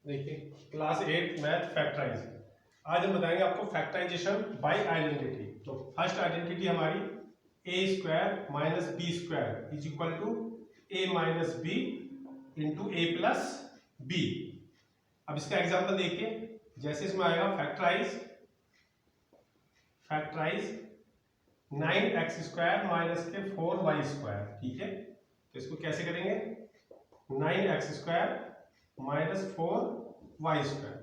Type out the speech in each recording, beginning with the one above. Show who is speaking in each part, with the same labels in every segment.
Speaker 1: देखिए class 8 math factorise. आज हम बताएंगे आपको फैक्टराइजेशन बाय आइडेंटिटी। तो फर्स्ट आइडेंटिटी हमारी A square minus B square is equal to A minus B into A plus B. अब इसका एग्जांपल देखिए, जैसे इसमें आएगा फैक्टराइज 9x स्क्वायर माइनस के 4y स्क्वायर। ठीक है, तो इसको कैसे करेंगे? 9x square minus 4y square.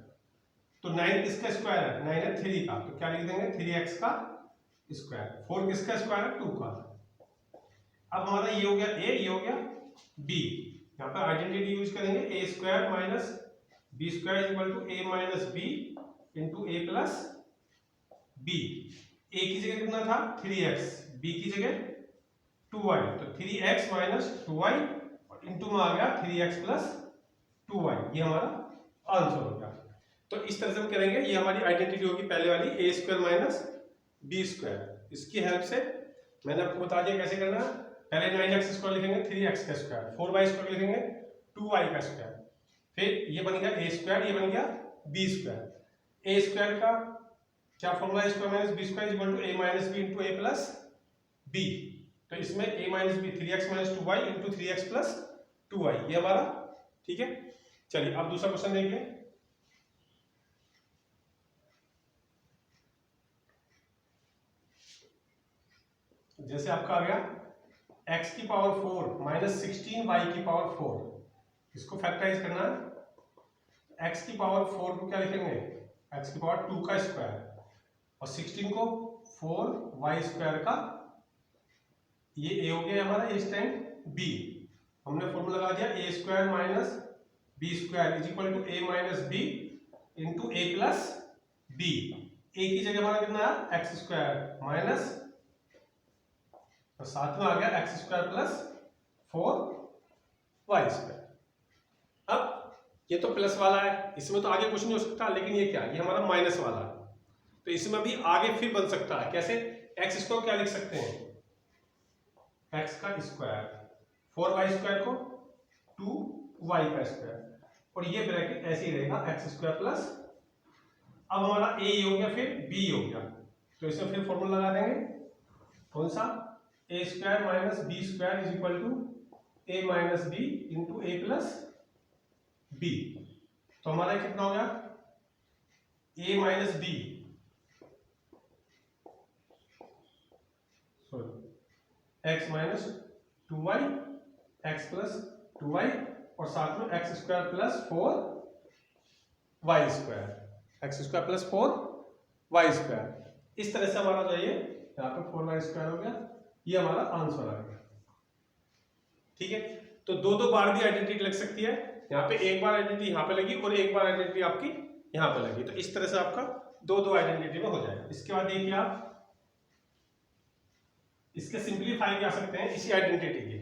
Speaker 1: तो 9 किसका स्क्वायर है? 9 है 3 का, तो क्या लिख देंगे? 3x का स्क्वायर। 4 किसका स्क्वायर है? 2 का। अब हमारा ये हो गया a, ये हो गया b। यहाँ पर आइडेंटिटी यूज करेंगे a square minus B square equal to a minus B into A plus B. a की जगह कितना था? 3x, b की जगह 2y, तो 3x माइनस 2y और इंटू में आ गया 3x प्लस 2y। ये हमारा आंसर होगा। तो इस तरह से हम करेंगे, ये हमारी आइडेंटिटी होगी पहले वाली a square minus B square. इसकी हेल्प से मैंने आपको बता दिया कैसे करना है। पहले 9x स्क्वायर लिखेंगे, 3x का स्क्वायर, 4y स्क्वायर लिखेंगे, 2y का स्क्वायर, फिर ये बन गया a स्क्वायर, ये बन गया b स्क्वायर। a स्क्वायर का क्या formula? Square minus B square equal to a minus B into A plus B. तो इसमें a minus B 3x minus 2y into 3x plus 2y, ये हमारा। ठीक है, चलिए अब दूसरा क्वेश्चन देखिए। जैसे आपका आ गया x की पावर 4 माइनस 16y की पावर 4, इसको फैक्टराइज करना है। x की पावर 4 को क्या लिखेंगे? x की पावर 2 का स्क्वायर और 16 को 4y स्क्वायर का। ये a हो गया हमारा, इस टाइम b। हमने फॉर्मूला लगा दिया a square minus B square is equal to a minus B into A plus B. a की जगह हमारा कितना है? x स्क्वायर माइनस, और साथ में आ गया x square plus 4y square. अब ये तो प्लस वाला है, इसमें तो आगे कुछ नहीं हो सकता, लेकिन ये क्या? ये हमारा माइनस वाला है, तो इसमें भी आगे फिर बन सकता है। कैसे? एक्स स्क्वायर क्या लिख सकते हैं? एक्स का स्क्वायर, 4y स्क्वायर को 2y का स्क्वायर, और ये ब्रैकेट ऐसे ही रहेगा एक्स स्क्वायर प्लस। अब हमारा a हो गया, फिर b हो गया, तो इसमें फिर फॉर्मूला लगा देंगे। कौन सा? A square minus B square is equal to A minus B into A plus B. तो हमारा कितना हो गया? A minus B, sorry X minus 2y, X plus 2y, और साथ में X square plus 4y square, X square plus 4y square. इस तरह से हमारा जो है यहाँ पे 4y स्क्वायर हो गया, ये हमारा आंसर आ गया। ठीक है, तो दो बार भी आइडेंटिटी लग सकती है। यहाँ पे एक बार आइडेंटिटी यहाँ पे लगी और एक बार आइडेंटिटी आपकी यहाँ पे लगी, तो इस तरह से आपका दो आइडेंटिटी में हो जाएगा। इसके बाद देखिए, आप इसके सिंपलीफाई भी आ सकते हैं इसी आइडेंटिटी के।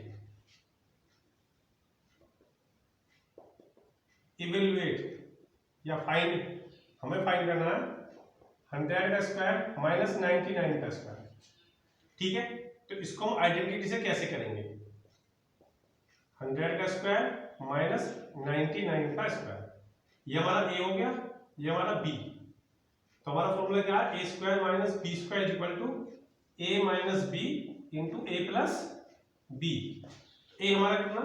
Speaker 1: इवेल्युएट या फाइंड, हमें फाइंड करना है 100 का स्क्वायर माइनस 99 का स्क्वायर। ठीक है, तो इसको हम आइडेंटिटी से कैसे करेंगे? 100 का स्क्वायर माइनस 99 का स्क्वायर, ये हमारा a हो गया, ये हमारा b। तो हमारा फॉर्मूला क्या है? a square minus B square equal to a minus B into A plus B. a हमारा कितना?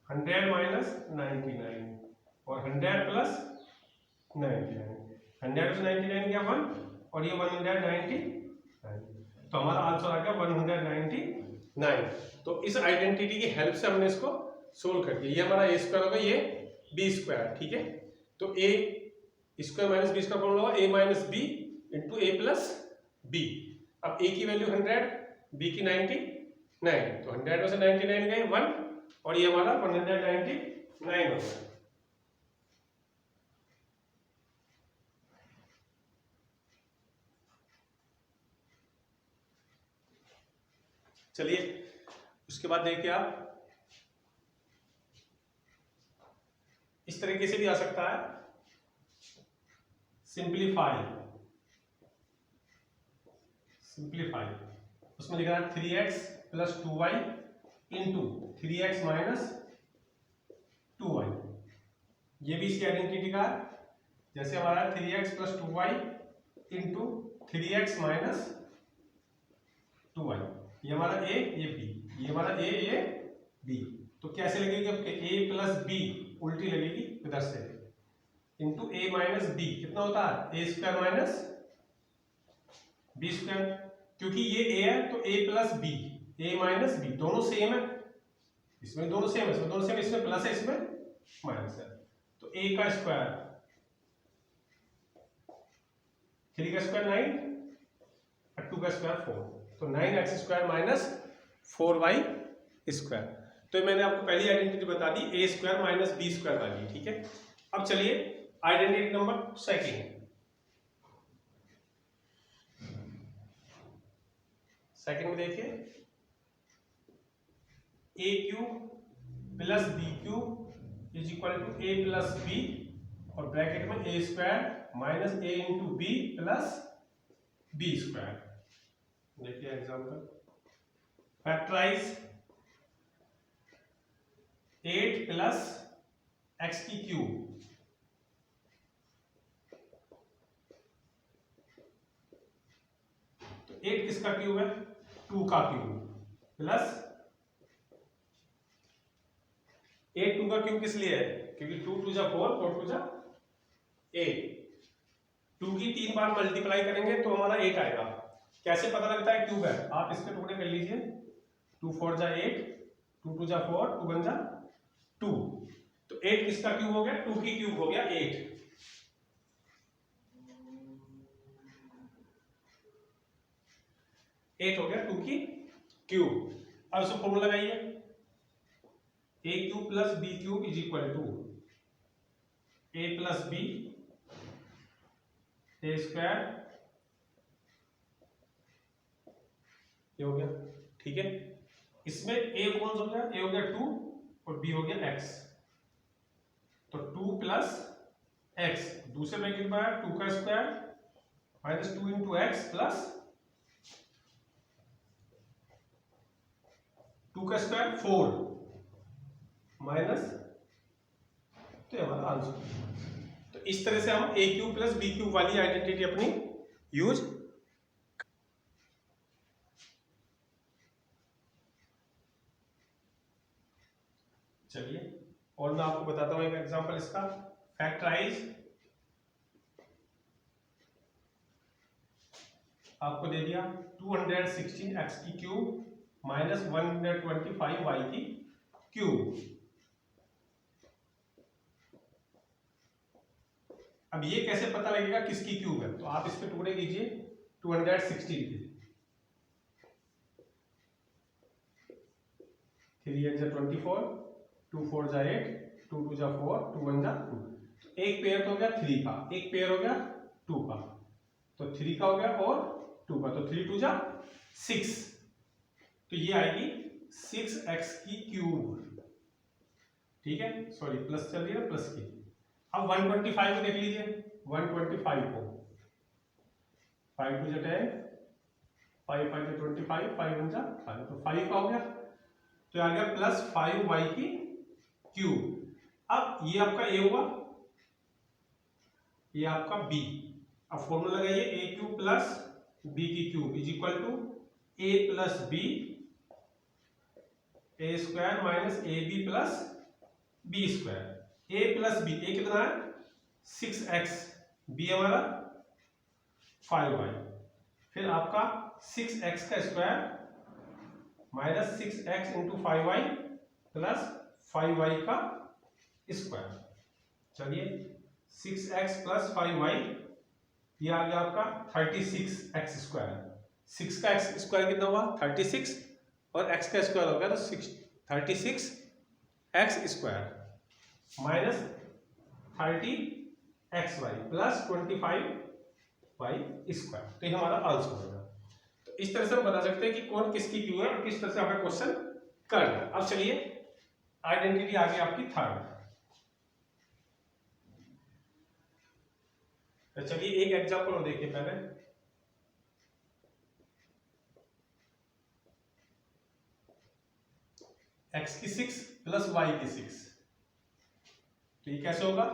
Speaker 1: 100 माइनस 99 और 100 प्लस 99, 100 से 99 गया 1 और ये 199, तो हमारा आंसर आ गया 199। तो इस आइडेंटिटी की हेल्प से हमने इसको सोल्व कर दिया। ये हमारा ए स्क्वायर होगा, ये बी स्क्वायर। ठीक है, तो A square minus B square formula होगा A minus B into A plus B. अब ए की वैल्यू 100, बी की 99, तो 100 में से 99 गए 1 और ये हमारा 199 हो गया। चलिए उसके बाद देखिए, आप इस तरीके से भी आ सकता है। सिंप्लीफाई, उसमें लिखा है 3x plus 2y into 3x minus 2y। ये भी इसकी आइडेंटिटी का है। जैसे हमारा 3x plus 2y into 3x minus 2y, ये हमारा a ये b, ये हमारा a ये b। तो कैसे लगेगी? अब a प्लस b उल्टी लगेगी इधर से, इंटू a माइनस b कितना होता है? a square minus b square. क्योंकि ये a है तो a plus b, a minus b दोनों सेम है, इसमें दोनों सेम है, इसमें दोनों सेम, इसमें प्लस है इसमें माइनस है। तो a का स्क्वायर 3 का स्क्वायर 9 और 2 का स्क्वायर 4, तो 9x square minus 4y square. तो मैंने आपको पहली आइडेंटिटी बता दी, a square minus b square वाली, ठीक है। अब चलिए आइडेंटिटी नंबर सेकंड में देखिए, a cube plus b cube is equal to a plus b और ब्रैकेट में a square minus a into B plus b square. देखिए एग्जाम्पल, फैक्टराइज 8 प्लस x की क्यूब, तो 8 किसका क्यूब है? 2 का क्यूब प्लस 8 2 का क्यूब किस लिए है? क्योंकि 2 2 जा 4, 4 2 जा 8, 2 की 3 बार मल्टीप्लाई करेंगे तो हमारा 8 आएगा। कैसे पता लगता है क्यूब है? आप इसके टुकड़े कर लीजिए, 2 4 जा 8, 2 2 जा 4, 2 1 जा 2, तो 8 किसका क्यूब हो गया? 2 की क्यूब हो गया 8। हो गया 2 की क्यूब। अब इसको फॉर्मूला लगाइए, a cube plus b cube is equal to a plus b a square, ये हो गया, ठीक है। इसमें a कौन सा हो गया? a हो गया 2 और b हो गया x, तो 2 प्लस x, दूसरे ब्रैकेट में 2 का square minus 2 into x plus 2 का स्क्वायर 4 माइनस, तो हमारा आंसर। तो इस तरह से हम a cube plus b cube वाली आइडेंटिटी अपनी यूज। चलिए और मैं आपको बताता हूं एक एग्जांपल इसका। फैक्टराइज, आपको दे दिया 216x की क्यूब माइनस 125y की क्यूब। अब ये कैसे पता लगेगा किसकी क्यूब है? तो आप इसके टुकड़े कीजिए, 216 के 3 8 जा 24, 2 4 जा 8, 2 2 जा 4, 2 1 जा 2, एक पेयर तो हो गया 3 का, एक पेयर हो गया 2 का, तो 3 का हो गया और 2 का, तो 3 2 जा 6, तो ये आएगी 6x की क्यूब, ठीक है। सॉरी प्लस चल रही है, प्लस की। अब 125 को देख लीजिए, 125 को 5 2 जा 10, 5 5 जा 25, 5 1 जा 5, तो 5 का हो गया, तो आ गया प्लस 5y की क्यूब। अब ये आपका a हुआ, ये आपका b। अब फॉर्मूला लगाइए, a क्यूब प्लस b की cube is equal to a plus b a square minus A B plus B square. a plus B, a कितना है 6x, b हमारा 5y, फिर आपका 6x का square minus 6x into 5y plus 5y का square. चलिए 6x plus 5y, ये आ गया आपका 36x स्क्वायर। 6 का x स्क्वायर कितना हुआ? 36, और x का स्क्वायर हो गया तो 36x square minus 30xy plus 25y square, तो ये हमारा आंसर होगा। तो इस तरह से हम बता सकते हैं कि कौन किसकी क्यू है और किस तरह से हमें क्वेश्चन करना है। अब चलिए आइडेंटिटी आ गई आपकी थर्ड। तो चलिए एक एग्जांपल और देखिए पहले। x की 6 प्लस y की 6, तो ये कैसे होगा,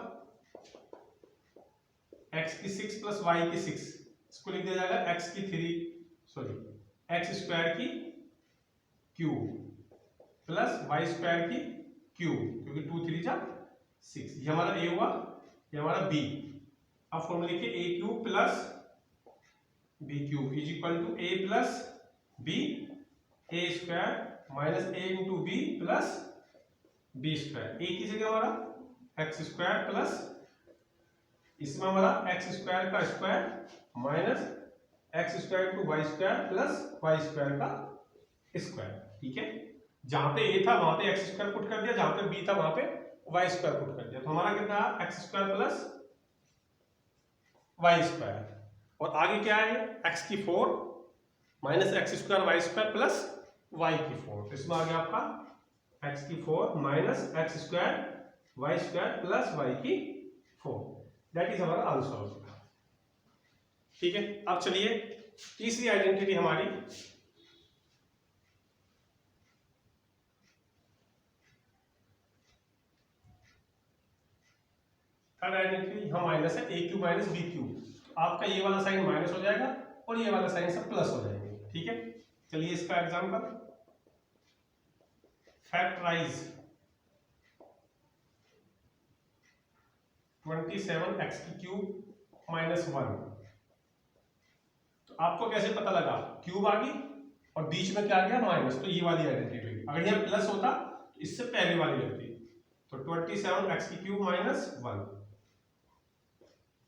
Speaker 1: x की 6 प्लस y की 6, इसको लिख दिया जाएगा x की 3 सॉरी x स्क्वायर की क्यूब प्लस वाई स्क्वायर की क्यूब, क्योंकि 2 3 जा 6। ये हमारा a हुआ, ये हमारा b। अब फॉर्मूला लिखिए a cube plus b cube is equal to a plus b a square minus a into B plus b square. a की जगह हमारा x स्क्वायर प्लस इसमें हमारा x स्क्वायर का square minus x square two Y square plus Y square का square. ठीक है, जहां पे a था वहां पे x स्क्वायर पुट कर दिया, जहां पे b था वहां पे वाई स्क्वायर पुट कर दिया। तो हमारा कितना x square plus Y square, और आगे क्या है x की 4 minus X square Y square plus Y की 4। तो इसमें आ गया आपका x की 4 minus X square Y square plus Y की 4। दैट इज हमारा आंसर हो गया। ठीक है, अब चलिए तीसरी आइडेंटिटी हमारी थर्ड आइडेंटिटी हम माइनस है a cube minus b cube. तो आपका ये वाला साइन माइनस हो जाएगा और ये वाला साइन सब प्लस हो जाएंगे। ठीक है, चलिए इसका एग्जांपल, फैक्टराइज 27x की क्यूब माइनस 1। तो आपको कैसे पता लगा, क्यूब आ गई और बीच में क्या आ गया माइनस, तो ये वाली आइडेंटिटी हुई। अगर यहाँ प्लस होता तो इससे पहले वाली लगती। तो 27x की क्यूब माइनस 1,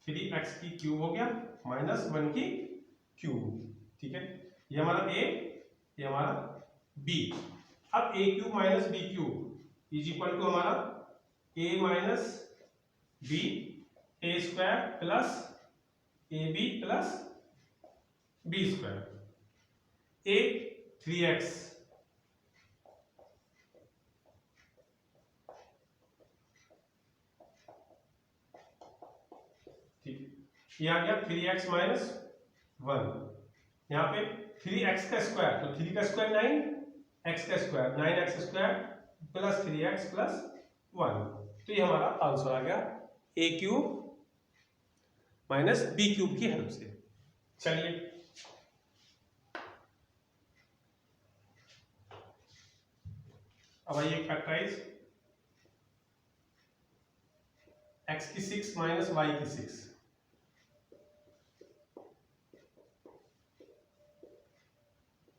Speaker 1: 3x की क्यूब हो गया माइनस 1 की क्यूब। ठीक है, ये हमारा a, ये हमारा b। अब a cube minus b cube is equal to हमारा a minus b a square plus ab plus b square. a 3x ये आ गया 3x माइनस 1। यहाँ पे 3x का स्क्वायर, तो 3 का स्क्वायर 9, x का square 9x square plus 3x plus 1। तो ये हमारा आंसर आ गया a cube minus b cube की हेल्प से। चलिए अब आइए फैक्टराइज x की 6 माइनस y की 6।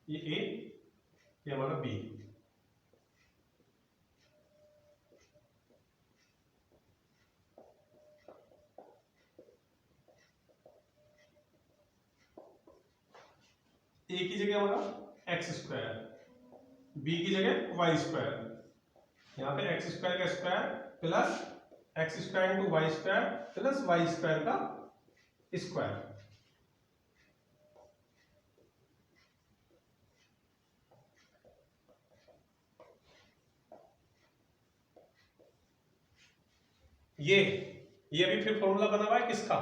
Speaker 1: ये a, ये हमारा b। a की जगह हमारा x स्क्वायर, b की जगह वाई स्क्वायर। यहाँ पे एक्स स्क्वायर का square plus X square into Y square plus Y square का स्क्वायर। ये भी फिर फॉर्मूला बना हुआ है किसका,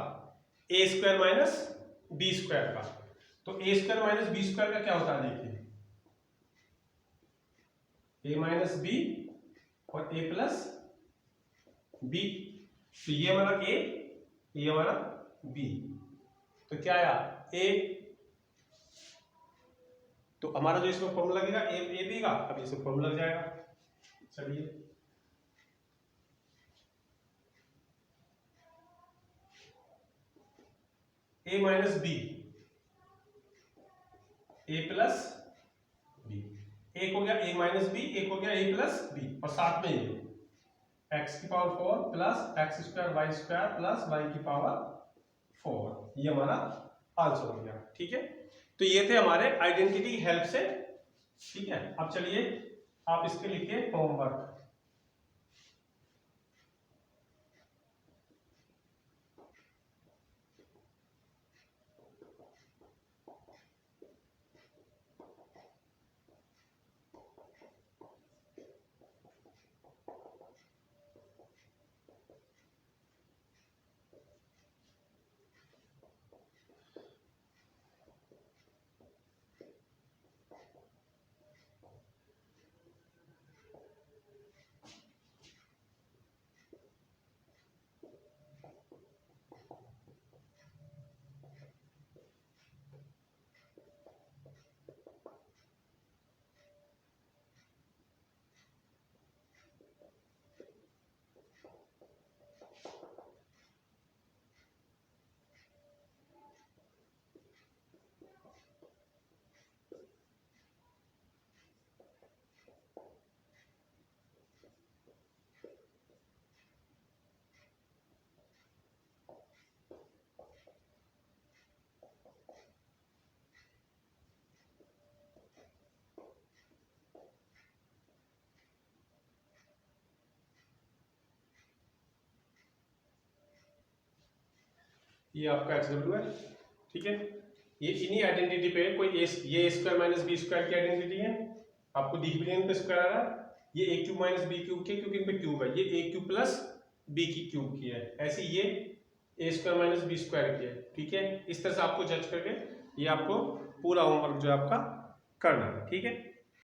Speaker 1: A square minus B square का। तो A square minus B square का क्या होता है देखिए, ए माइनस बी और ए प्लस बी। तो ये हमारा ए, ये हमारा बी। तो क्या आया ए, तो हमारा जो इसमें फॉर्मूला लगेगा ए बी का, अब इसमें फॉर्मूला लग जाएगा। चलिए ए माइनस बी, ए प्लस बी। एक हो गया ए माइनस बी, एक हो गया ए प्लस बी, और साथ में ये एक्स की power 4 plus X square Y square plus Y की पावर 4। ये हमारा आंसर हो गया। ठीक है, तो ये थे हमारे आइडेंटिटी हेल्प से। ठीक है, अब चलिए आप इसके लिखिए होमवर्क। ये आपका एक्स डब्ल्यू है, ठीक है। ये इन्हीं आइडेंटिटी पे कोई ये स्क्वायर माइनस बी स्क्वायर की आइडेंटिटी है, आपको दिख भी नहीं पे स्क्वायर आ रहा, ये ए क्यूब माइनस बी क्यूब की, क्योंकि इन पे क्यूब है, ये ए क्यूब प्लस बी की क्यूब की है, ऐसे ये ए स्क्वायर माइनस बी स्क्वायर की है, ठीक है। इस तरह से आपको जज करके ये आपको पूरा होमवर्क जो है आपका करना है, ठीक है।